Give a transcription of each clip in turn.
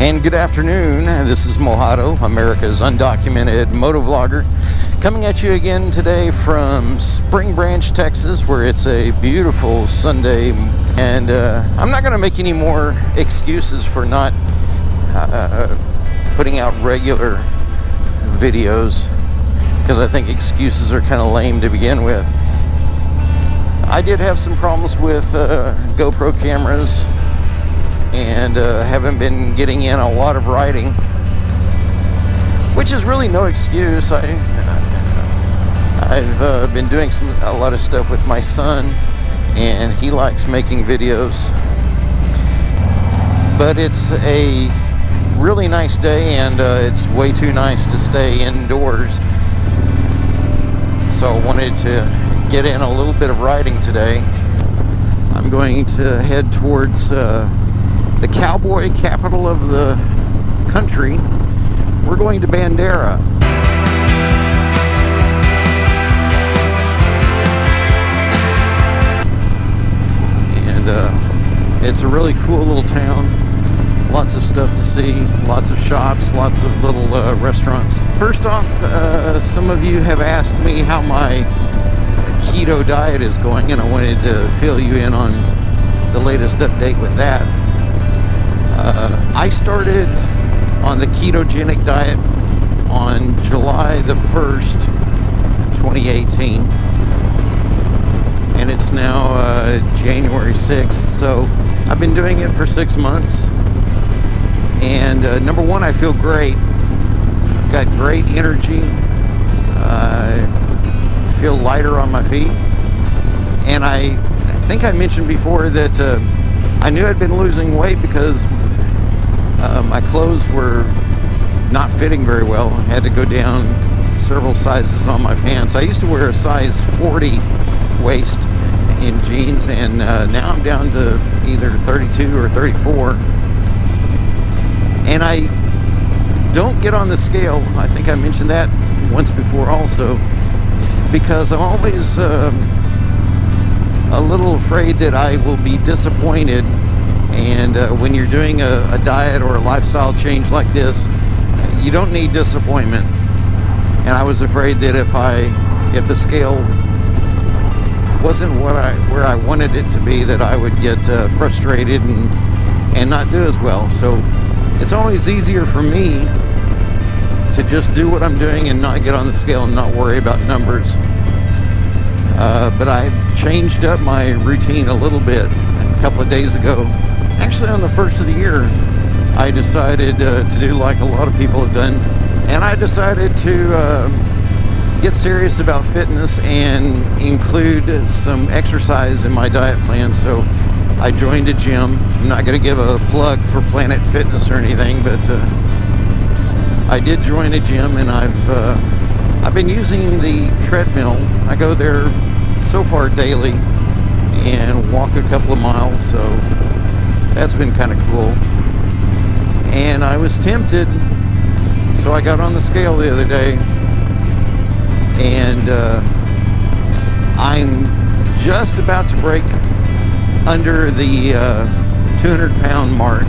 And good afternoon, this is Mojado, America's undocumented motovlogger, coming at you again today from Spring Branch, Texas, where it's a beautiful Sunday. And I'm not going to make any more excuses for not putting out regular videos, because I think excuses are kind of lame to begin with. I did have some problems with GoPro cameras, and haven't been getting in a lot of riding, which is really no excuse. I've been doing a lot of stuff with my son, and he likes making videos. But it's a really nice day, and it's way too nice to stay indoors. So I wanted to get in a little bit of riding today. I'm going to head towards the cowboy capital of the country. We're going to Bandera. And it's a really cool little town. Lots of stuff to see, lots of shops, lots of little restaurants. First off, some of you have asked me how my keto diet is going, and I wanted to fill you in on the latest update with that. I started on the ketogenic diet on July the 1st, 2018, and it's now January 6th, so I've been doing it for 6 months, and number one, I feel great. Got great energy. I feel lighter on my feet, and I think I mentioned before that I knew I'd been losing weight because my clothes were not fitting very well. I had to go down several sizes on my pants. I used to wear a size 40 waist in jeans, and now I'm down to either 32 or 34. And I don't get on the scale. I think I mentioned that once before also, because I'm always a little afraid that I will be disappointed. And when you're doing a diet or a lifestyle change like this, you don't need disappointment. And I was afraid that if the scale wasn't where I wanted it to be, that I would get frustrated and not do as well. So it's always easier for me to just do what I'm doing and not get on the scale and not worry about numbers. But I've changed up my routine a little bit a couple of days ago. Actually, on the first of the year, I decided to do like a lot of people have done, and I decided to get serious about fitness and include some exercise in my diet plan. So I joined a gym. I'm not going to give a plug for Planet Fitness or anything, but I did join a gym, and I've been using the treadmill. I go there so far daily and walk a couple of miles, so that's been kind of cool. And I was tempted, so I got on the scale the other day, and I'm just about to break under the 200-pound mark.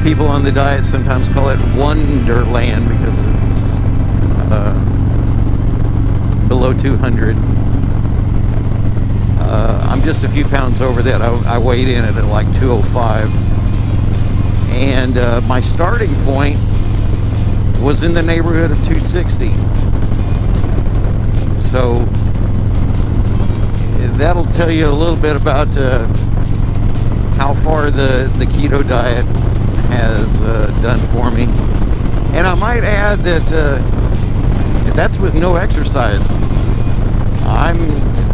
People on the diet sometimes call it Wonderland because it's below 200. I'm just a few pounds over that. I weighed in at like 205. And my starting point was in the neighborhood of 260. So that'll tell you a little bit about how far the keto diet has done for me. And I might add that that's with no exercise. I'm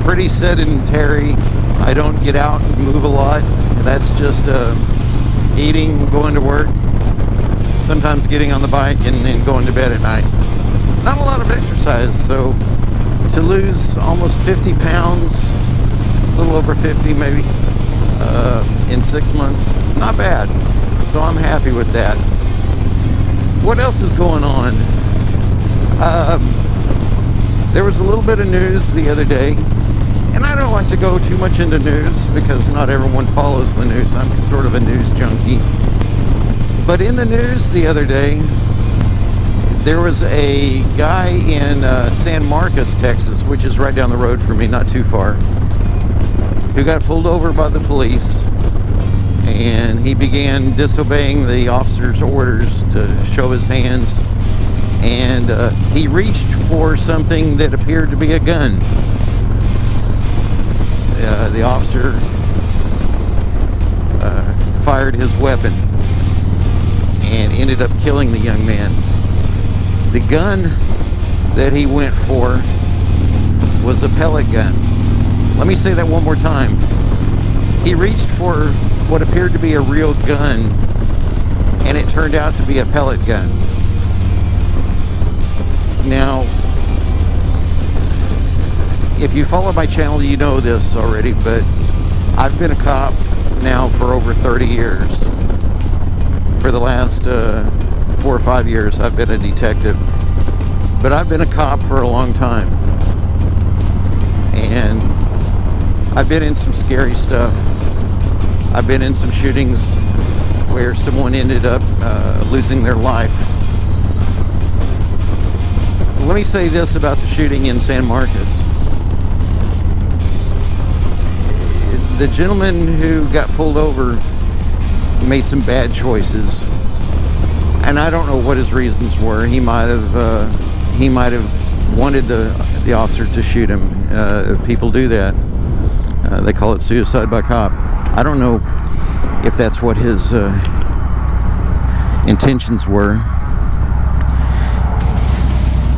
pretty sedentary. I don't get out and move a lot. That's just eating, going to work, sometimes getting on the bike, and then going to bed at night. Not a lot of exercise, so to lose almost 50 pounds, a little over 50 maybe, in 6 months, not bad. So I'm happy with that. What else is going on? There was a little bit of news the other day, and I don't like to go too much into news because not everyone follows the news. I'm sort of a news junkie. But in the news the other day, there was a guy in San Marcos, Texas, which is right down the road from me, not too far, who got pulled over by the police, and he began disobeying the officer's orders to show his hands, and he reached for something that appeared to be a gun. The officer fired his weapon and ended up killing the young man. The gun that he went for was a pellet gun. Let me say that one more time. He reached for what appeared to be a real gun, and it turned out to be a pellet gun. Now, if you follow my channel, you know this already, but I've been a cop now for over 30 years. For the last 4 or 5 years, I've been a detective. But I've been a cop for a long time. And I've been in some scary stuff. I've been in some shootings where someone ended up losing their life. Let me say this about the shooting in San Marcos. The gentleman who got pulled over made some bad choices, and I don't know what his reasons were. He might have wanted the officer to shoot him. People do that. They call it suicide by cop. I don't know if that's what his intentions were,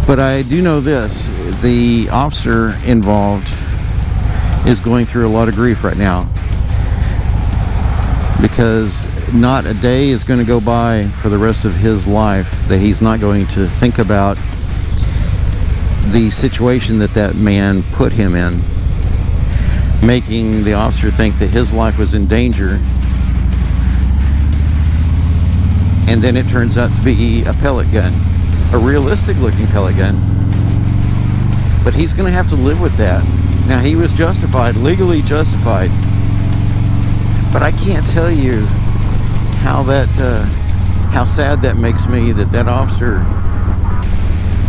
but I do know this: the officer involved is going through a lot of grief right now, because not a day is going to go by for the rest of his life that he's not going to think about the situation that man put him in, making the officer think that his life was in danger, and then it turns out to be a pellet gun, a realistic looking pellet gun. But he's going to have to live with that. Now, he was justified, legally justified, but I can't tell you how sad that makes me that officer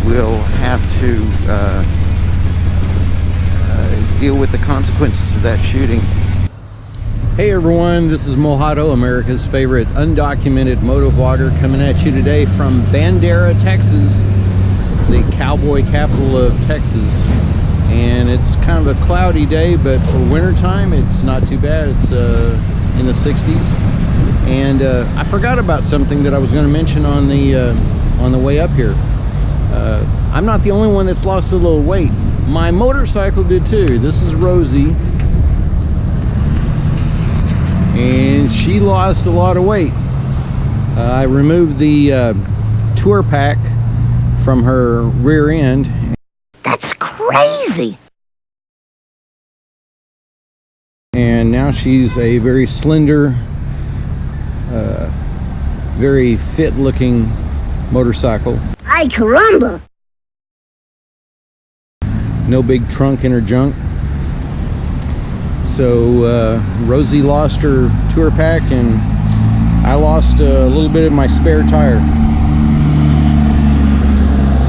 will have to deal with the consequences of that shooting. Hey everyone, this is Mojado, America's favorite undocumented moto vlogger, coming at you today from Bandera, Texas, the cowboy capital of Texas. And it's kind of a cloudy day, but for winter time it's not too bad. It's in the 60s. And I forgot about something that I was going to mention on the way up here. I'm not the only one that's lost a little weight. My motorcycle did too. This is Rosie, and she lost a lot of weight. I removed the tour pack from her rear end. That's crazy. And now she's a very slender, very fit looking motorcycle. Ay caramba. No big trunk in her junk. So Rosie lost her tour pack, and I lost a little bit of my spare tire.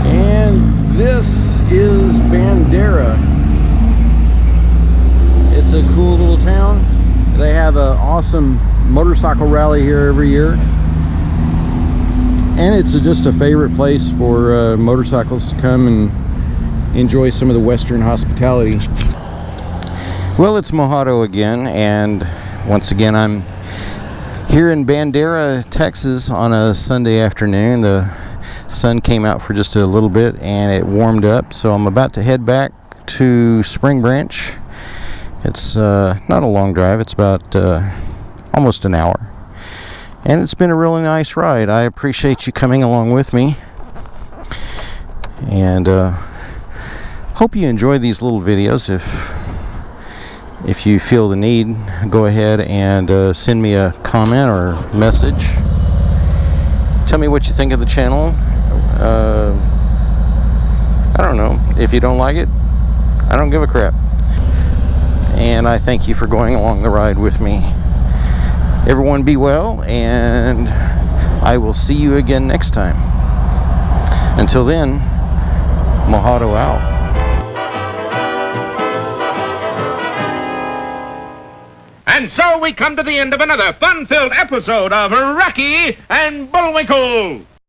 And this is Bandera. It's a cool little town. They have an awesome motorcycle rally here every year, and it's just a favorite place for motorcycles to come and enjoy some of the Western hospitality. Well, it's Mojado again, and once again I'm here in Bandera, Texas on a Sunday afternoon. The sun came out for just a little bit and it warmed up, so I'm about to head back to Spring Branch. It's not a long drive. It's about almost an hour, and it's been a really nice ride. I appreciate you coming along with me, and hope you enjoy these little videos. If you feel the need, go ahead and send me a comment or message. Tell me what you think of the channel. I don't know. If you don't like it, I don't give a crap. And I thank you for going along the ride with me. Everyone be well, and I will see you again next time. Until then, Mojado out. And so we come to the end of another fun-filled episode of Rocky and Bullwinkle.